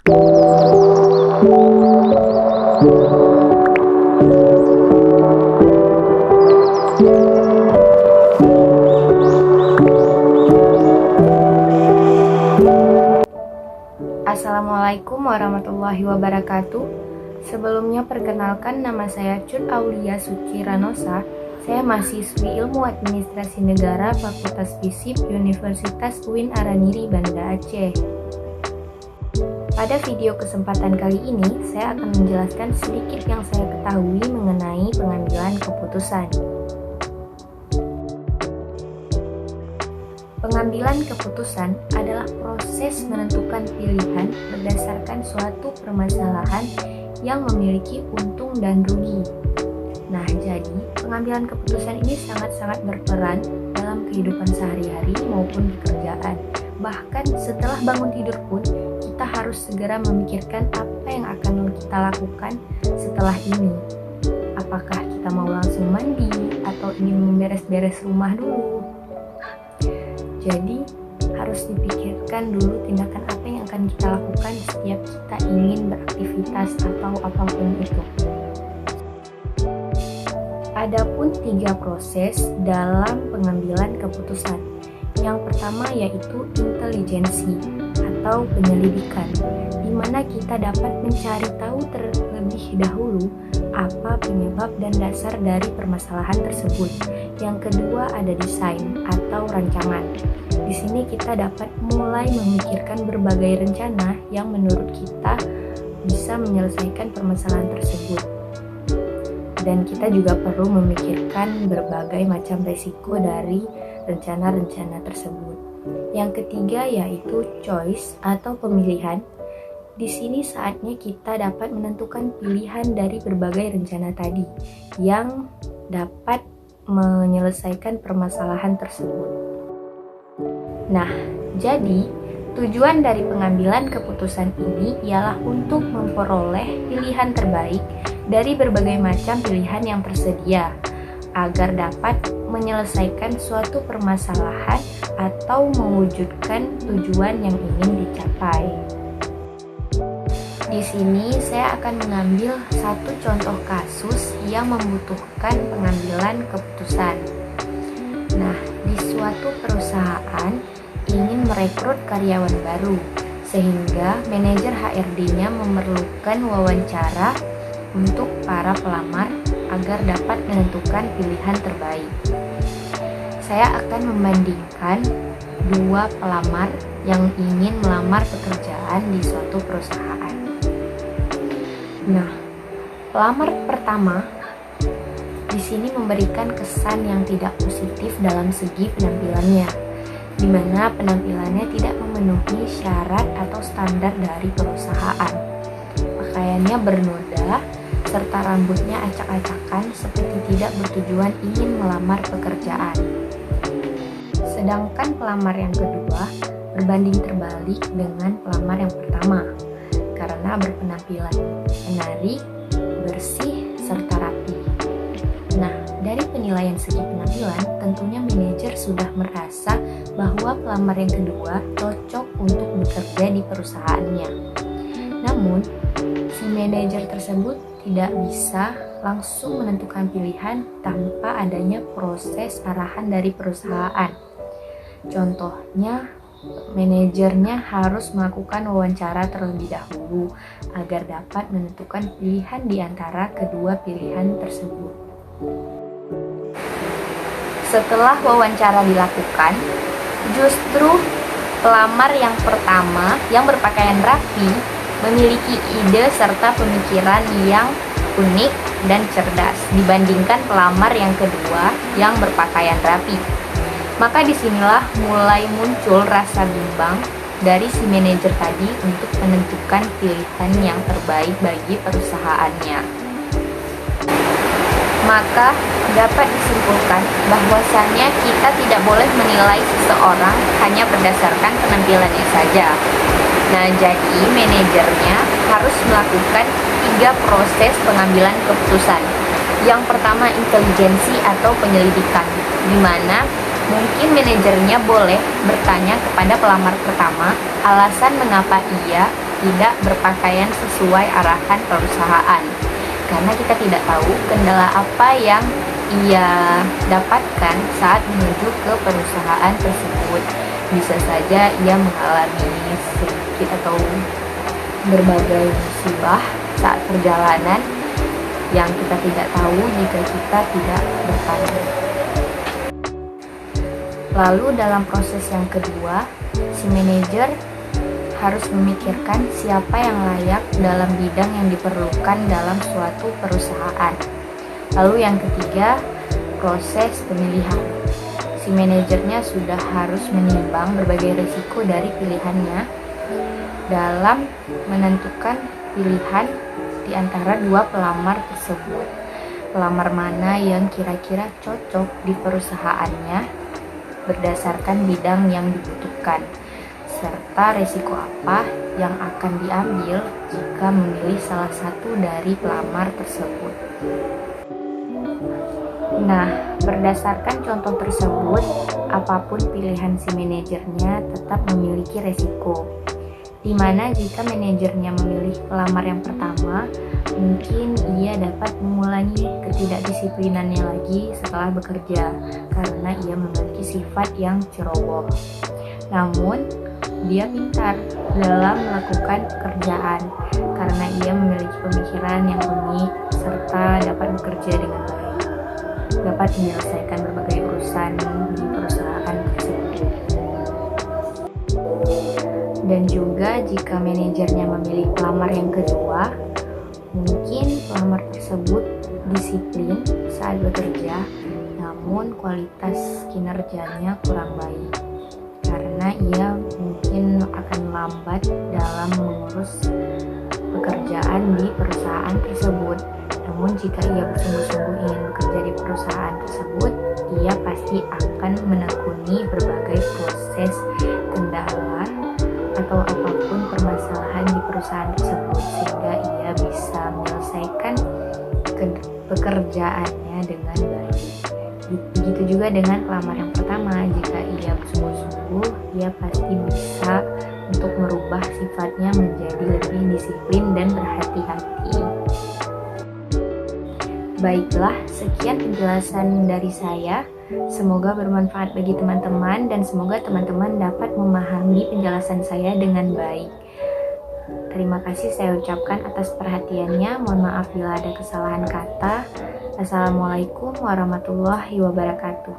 Assalamualaikum warahmatullahi wabarakatuh. Sebelumnya perkenalkan, nama saya Cut Aulia Suci Ranosa. Saya mahasiswi Ilmu Administrasi Negara Fakultas FISIP Universitas UIN Araniri, Banda Aceh. Pada video kesempatan kali ini, saya akan menjelaskan sedikit yang saya ketahui mengenai pengambilan keputusan. Pengambilan keputusan adalah proses menentukan pilihan berdasarkan suatu permasalahan yang memiliki untung dan rugi. Nah, jadi pengambilan keputusan ini sangat-sangat berperan dalam kehidupan sehari-hari maupun pekerjaan. Bahkan setelah bangun tidur pun, kita harus segera memikirkan apa yang akan kita lakukan setelah ini. Apakah kita mau langsung mandi atau ingin memberes-beres rumah dulu? Jadi, harus dipikirkan dulu tindakan apa yang akan kita lakukan setiap kita ingin beraktivitas atau apapun itu. Adapun 3 proses dalam pengambilan keputusan. Yang pertama yaitu intelijensi atau penyelidikan, di mana kita dapat mencari tahu terlebih dahulu apa penyebab dan dasar dari permasalahan tersebut. Yang kedua ada desain atau rancangan. Di sini kita dapat mulai memikirkan berbagai rencana yang menurut kita bisa menyelesaikan permasalahan tersebut. Dan kita juga perlu memikirkan berbagai macam resiko dari rencana-rencana tersebut. Yang ketiga yaitu choice atau pemilihan. Di sini saatnya kita dapat menentukan pilihan dari berbagai rencana tadi yang dapat menyelesaikan permasalahan tersebut. Nah, jadi tujuan dari pengambilan keputusan ini ialah untuk memperoleh pilihan terbaik dari berbagai macam pilihan yang tersedia agar dapat menyelesaikan suatu permasalahan atau mewujudkan tujuan yang ingin dicapai. Di sini saya akan mengambil satu contoh kasus yang membutuhkan pengambilan keputusan. Nah, di suatu perusahaan ingin merekrut karyawan baru, sehingga manajer HRD-nya memerlukan wawancara untuk para pelamar agar dapat menentukan pilihan terbaik. Saya akan membandingkan 2 pelamar yang ingin melamar pekerjaan di suatu perusahaan. Nah, pelamar pertama di sini memberikan kesan yang tidak positif dalam segi penampilannya, di mana penampilannya tidak memenuhi syarat atau standar dari perusahaan. Pakaiannya bernoda, serta rambutnya acak-acakan seperti tidak bertujuan ingin melamar pekerjaan. Sedangkan pelamar yang kedua berbanding terbalik dengan pelamar yang pertama, karena berpenampilan menarik, bersih, serta rapi. Nah, dari penilaian segi penampilan, tentunya manajer sudah merasa bahwa pelamar yang kedua cocok untuk bekerja di perusahaannya. Namun, si manajer tersebut tidak bisa langsung menentukan pilihan tanpa adanya proses arahan dari perusahaan. Contohnya, manajernya harus melakukan wawancara terlebih dahulu agar dapat menentukan pilihan di antara kedua pilihan tersebut. Setelah wawancara dilakukan, justru pelamar yang pertama yang berpakaian rapi memiliki ide serta pemikiran yang unik dan cerdas dibandingkan pelamar yang kedua yang berpakaian rapi. Maka disinilah mulai muncul rasa bimbang dari si manajer tadi untuk menentukan pilihan yang terbaik bagi perusahaannya. Maka dapat disimpulkan bahwasannya kita tidak boleh menilai seseorang hanya berdasarkan penampilannya saja. Nah, jadi manajernya harus melakukan 3 proses pengambilan keputusan. Yang pertama intelijensi atau penyelidikan, di mana mungkin manajernya boleh bertanya kepada pelamar pertama alasan mengapa ia tidak berpakaian sesuai arahan perusahaan. Karena kita tidak tahu kendala apa yang ia dapatkan saat menuju ke perusahaan tersebut. Bisa saja ia mengalami sedikit atau berbagai musibah saat perjalanan yang kita tidak tahu jika kita tidak bertanya. Lalu dalam proses yang kedua, si manajer harus memikirkan siapa yang layak dalam bidang yang diperlukan dalam suatu perusahaan. Lalu yang ketiga, proses pemilihan. Si manajernya sudah harus menimbang berbagai risiko dari pilihannya dalam menentukan pilihan di antara dua pelamar tersebut. Pelamar mana yang kira-kira cocok di perusahaannya berdasarkan bidang yang dibutuhkan, serta risiko apa yang akan diambil jika memilih salah satu dari pelamar tersebut. Nah, berdasarkan contoh tersebut, apapun pilihan si manajernya tetap memiliki resiko. Di mana jika manajernya memilih pelamar yang pertama, mungkin ia dapat mengulangi ketidakdisiplinannya lagi setelah bekerja karena ia memiliki sifat yang ceroboh. Namun, dia pintar dalam melakukan pekerjaan karena ia memiliki pemikiran yang unik serta dapat bekerja dengan baik. Dapat menyelesaikan berbagai urusan di perusahaan tersebut. Dan juga jika manajernya memilih pelamar yang kedua, mungkin pelamar tersebut disiplin saat bekerja, namun kualitas kinerjanya kurang baik karena ia mungkin akan lambat dalam mengurus pekerjaan di perusahaan tersebut. Namun jika ia bersungguh-sungguh ingin bekerja di perusahaan tersebut, ia pasti akan menekuni berbagai proses kendala atau apapun permasalahan di perusahaan tersebut sehingga ia bisa menyelesaikan pekerjaannya dengan baik. Begitu juga dengan pelamar yang pertama, jika ia bersungguh-sungguh, ia pasti bisa untuk merubah sifatnya menjadi lebih disiplin dan berhati-hati. Baiklah, sekian penjelasan dari saya. Semoga bermanfaat bagi teman-teman dan semoga teman-teman dapat memahami penjelasan saya dengan baik. Terima kasih saya ucapkan atas perhatiannya. Mohon maaf bila ada kesalahan kata. Assalamualaikum warahmatullahi wabarakatuh.